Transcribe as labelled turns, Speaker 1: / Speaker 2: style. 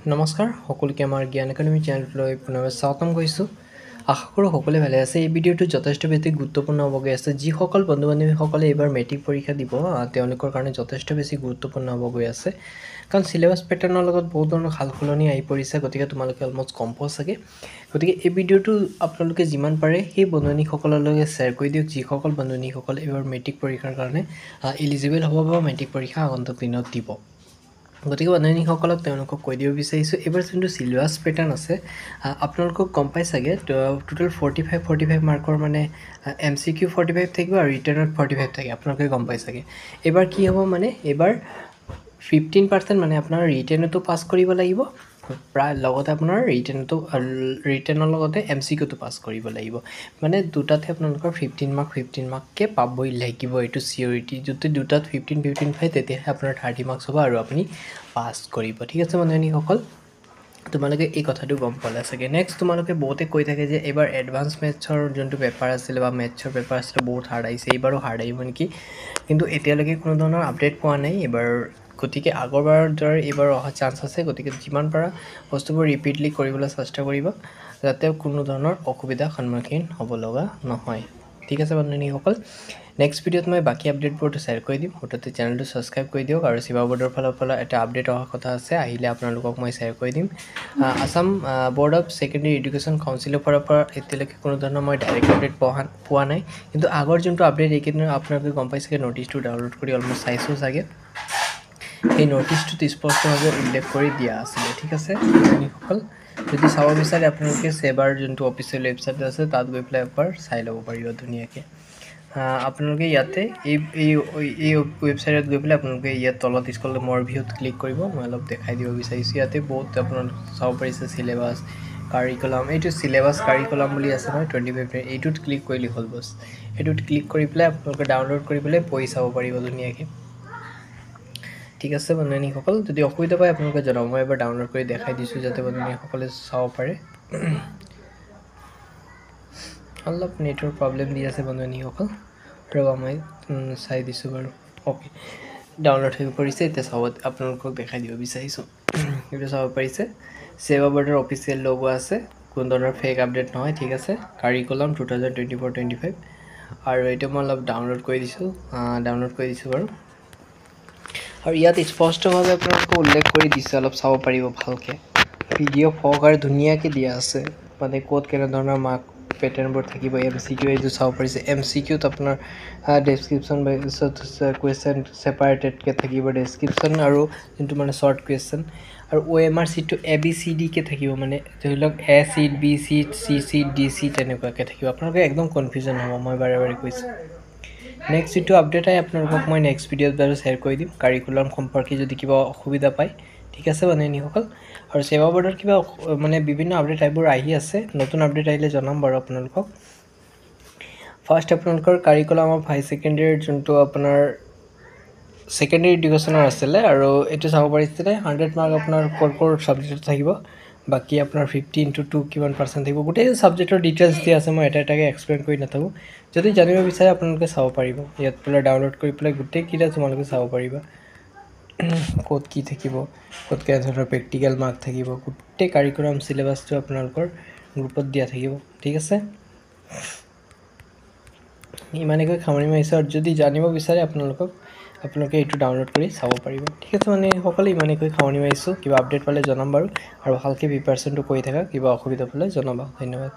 Speaker 1: নমস্কাৰ সকলোকে আমাৰ জ্ঞান একাডেমি চেনেললৈ পুনৰবাৰ স্বাগতম কৰিছোঁ। আশা কৰোঁ সকলোৱে ভালে আছে। এই ভিডিঅ'টো যথেষ্ট বেছি গুৰুত্বপূৰ্ণ হ'বগৈ আছে। যিসকল বন্ধু বান্ধৱীসকলে এইবাৰ মেট্ৰিক পৰীক্ষা দিব তেওঁলোকৰ কাৰণে যথেষ্ট বেছি গুৰুত্বপূৰ্ণ হ'বগৈ আছে। কাৰণ চিলেবাছ পেটাৰ্ণৰ লগত বহুত ধৰণৰ সালসলনি আহি পৰিছে, গতিকে তোমালোকে অলমষ্ট গম পোৱা চাগে। গতিকে এই ভিডিঅ'টো আপোনালোকে যিমান পাৰে সেই বন্ধু বান্ধৱীসকললৈ শ্বেয়াৰ কৰি দিয়ক, যিসকল বন্ধু বান্ধৱীসকলে এইবাৰ মেট্ৰিক পৰীক্ষাৰ কাৰণে এলিজিবল হ'ব বা মেট্ৰিক পৰীক্ষা আগন্তুক দিনত দিব। গতিকে বন্ধুসকলক তেওঁলোকক কৈ দিব বিচাৰিছোঁ, এইবাৰ যোনটো চিলেবাছ পেটাৰ্ণ আছে আপোনালোকক গম পাই চাগে। টোটেল 45 মাৰ্কৰ মানে MCQ 45 থাকিব আৰু ৰিটাৰ্ণত 45 থাকে, আপোনালোকে গম পাই চাগে। এইবাৰ কি হ'ব মানে এইবাৰ 15% মানে আপোনাৰ ৰিটাৰ্ণতো পাছ কৰিব লাগিব, প্ৰায় লগতে আপোনাৰ ৰিটাৰ্ণৰ লগতে MCQটো পাছ কৰিব লাগিব। মানে দুটাতে আপোনালোকৰ 15 মাৰ্ককৈ পাবই লাগিব, এইটো চিয়ৰিটি। যদি দুটাত 15 পায় তেতিয়াহে আপোনাৰ 30 মাৰ্কছ হ'ব আৰু আপুনি পাছ কৰিব। ঠিক আছে বন্ধুসকল, তোমালোকে এই কথাটো গম পালা চাগে। নেক্সট তোমালোকে বহুতে কৈ থাকে যে এইবাৰ এডভান্স মেথছৰ যোনটো পেপাৰ আছিলে বা মেথছৰ পেপাৰ আছিলে বহুত হাৰ্ড আহিছে, এইবাৰো হাৰ্ড আহিব নেকি, কিন্তু এতিয়ালৈকে কোনো ধৰণৰ আপডেট পোৱা নাই এইবাৰ। গতিকে আগৰবাৰৰ দৰে এইবাৰ অহা চান্স আছে। গতিকে যিমান পাৰা বস্তুবোৰ ৰিপিটলি কৰিবলৈ চেষ্টা কৰিবা, যাতে কোনো ধৰণৰ অসুবিধাৰ সন্মুখীন হ'ব লগা নহয়। ঠিক আছে বন্ধুসকল, নেক্সট ভিডিঅ'ত মই বাকী আপডেটবোৰটো শ্বেয়াৰ কৰি দিম। মুঠতে চেনেলটো ছাবস্ক্ৰাইব কৰি দিয়ক, আৰু ছেবা বৰ্ডৰ ফালৰ পৰা এটা আপডেট অহাৰ কথা আছে, আহিলে আপোনালোকক মই শ্বেয়াৰ কৰি দিম। Assam board of secondary education কাউন্সিলৰ ফালৰ পৰা এতিয়ালৈকে কোনো ধৰণৰ মই ডাইৰেক্ট আপডেট পোৱা নাই, কিন্তু আগৰ যোনটো আপডেট এইকেইদিনত আপোনালোকে গম পাইছে, ন'টিচটো ডাউনলোড কৰি অলমষ্ট চাইছোঁ চাগে। এই ন'টিচটোত স্পষ্টভাৱে উল্লেখ কৰি দিয়া আছিলে। ঠিক আছে বন্ধুসকল, যদি চাব বিচাৰে আপোনালোকে ছেবাৰ যোনটো অফিচিয়েল ৱেবছাইট আছে তাত গৈ পেলাই এবাৰ চাই ল'ব পাৰিব ধুনীয়াকৈ। আপোনালোকে ইয়াতে এই ৱেবছাইটত গৈ পেলাই আপোনালোকে ইয়াত তলত স্কুল মোৰ ভিউত ক্লিক কৰিব। মই অলপ দেখাই দিব বিচাৰিছোঁ, ইয়াতে বহুত আপোনালোকে চাব পাৰিছে চিলেবাছ কাৰিকুলাম। এইটো চিলেবাছ কাৰিকুলাম বুলি আছে নহয় 25, এইটোত ক্লিক কৰিলে হ'ল বছ। এইটোত ক্লিক কৰি পেলাই আপোনালোকে ডাউনলোড কৰি পেলাই পঢ়ি চাব পাৰিব ধুনীয়াকৈ। ঠিক আছে বন্ধুসকল, যদি অসুবিধা পায় আপোনালোকে জনাব, মই এবাৰ ডাউনলোড কৰি দেখাই দিছোঁ যাতে বন্ধুসকলে চাব পাৰে। অলপ নেটৱৰ্ক প্ৰব্লেম দি আছে বন্ধুসকল, ৰ'বা মই চাই দিছোঁ বাৰু। অ'কে, ডাউনলোড হৈ পৰিছে। এতিয়া চাব, আপোনালোকক দেখাই দিব বিচাৰিছোঁ। এইটো চাব পাৰিছে, ছেবা বৰ্ডৰ অফিচিয়েল লগো আছে, কোনো ধৰণৰ ফেক আপডেট নহয়। ঠিক আছে, কাৰিকুলাম 2024-25, আৰু এইটো মই অলপ ডাউনলোড কৰি দিছোঁ বাৰু। আৰু ইয়াত স্পষ্টভাৱে আপোনালোকে উল্লেখ কৰি দিছে, অলপ চাব পাৰিব ভালকৈ। PDF সহকাৰে ধুনীয়াকৈ দিয়া আছে, মানে ক'ত কেনেধৰণৰ মাৰ্ক পেটাৰ্ণবোৰ থাকিব। MCQ এইটো চাব পাৰিছে, MCQত আপোনাৰ ডেছক্ৰিপশ্যন কুৱেশ্যন ছেপাৰেটেডকৈ থাকিব, ডেছক্ৰিপশ্যন আৰু যোনটো মানে শ্বৰ্ট কুৱেশ্যন। আৰু OMR চিটটো ABCDকৈ থাকিব, মানে ধৰি লওক A sheet, B sheet, C sheet, D sheet তেনেকুৱাকৈ থাকিব। আপোনালোকে একদম কনফিউজন হ'ব, মই বাৰে বাৰে কৈছোঁ। নেক্সট যিটো আপডেট আহে আপোনালোকক মই নেক্সট ভিডিঅ'ত বাৰু শ্বেয়াৰ কৰি দিম, কাৰিকুলাম সম্পৰ্কে যদি কিবা অসুবিধা পায়। ঠিক আছে বন্ধুসকল, আৰু ছেবা বৰ্ডত কিবা মানে বিভিন্ন আপডেট এইবোৰ আহি আছে, নতুন আপডেট আহিলে জনাম বাৰু আপোনালোকক। ফাৰ্ষ্ট আপোনালোকৰ কাৰিকুলাম অফ হাই ছেকেণ্ডেৰীৰ যোনটো আপোনাৰ ছেকেণ্ডেৰী এডুকেশ্যনৰ আছিলে, আৰু এইটো চাব পাৰিছিলে 100 মাৰ্ক আপোনাৰ ক'ৰ ছাবজেক্টত থাকিব, বাকী আপোনাৰ 50x2 কিমান % থাকিব। গোটেই ছাবজেক্টৰ ডিটেইলছ দিয়া আছে, মই এটা এটাকৈ এক্সপ্লেইন কৰি নাথাকোঁ। যদি জানিব বিচাৰে আপোনালোকে চাব পাৰিব, ইয়াত পেলাই ডাউনলোড কৰি পেলাই গোটেইকেইটা তোমালোকে চাব পাৰিবা, ক'ত কি থাকিব, ক'ত কেনেধৰণৰ প্ৰেক্টিকেল মাৰ্ক থাকিব, গোটেই কাৰিকুলাম চিলেবাছটো আপোনালোকৰ গ্ৰুপত দিয়া থাকিব। ঠিক আছে, ইমানেকৈ সামৰি মাৰিছোঁ, আৰু যদি জানিব বিচাৰে আপোনালোকে এইটো ডাউনলোড কৰি চাব পাৰিব। ঠিক আছে মানে সকলো ইমানেকৈ সামৰি মাৰিছোঁ, কিবা আপডেট পালে জনাম বাৰু, আৰু ভালকৈ প্ৰিপাৰেশ্যনটো কৰি থাকা, কিবা অসুবিধা পালে জনাবা। ধন্যবাদ।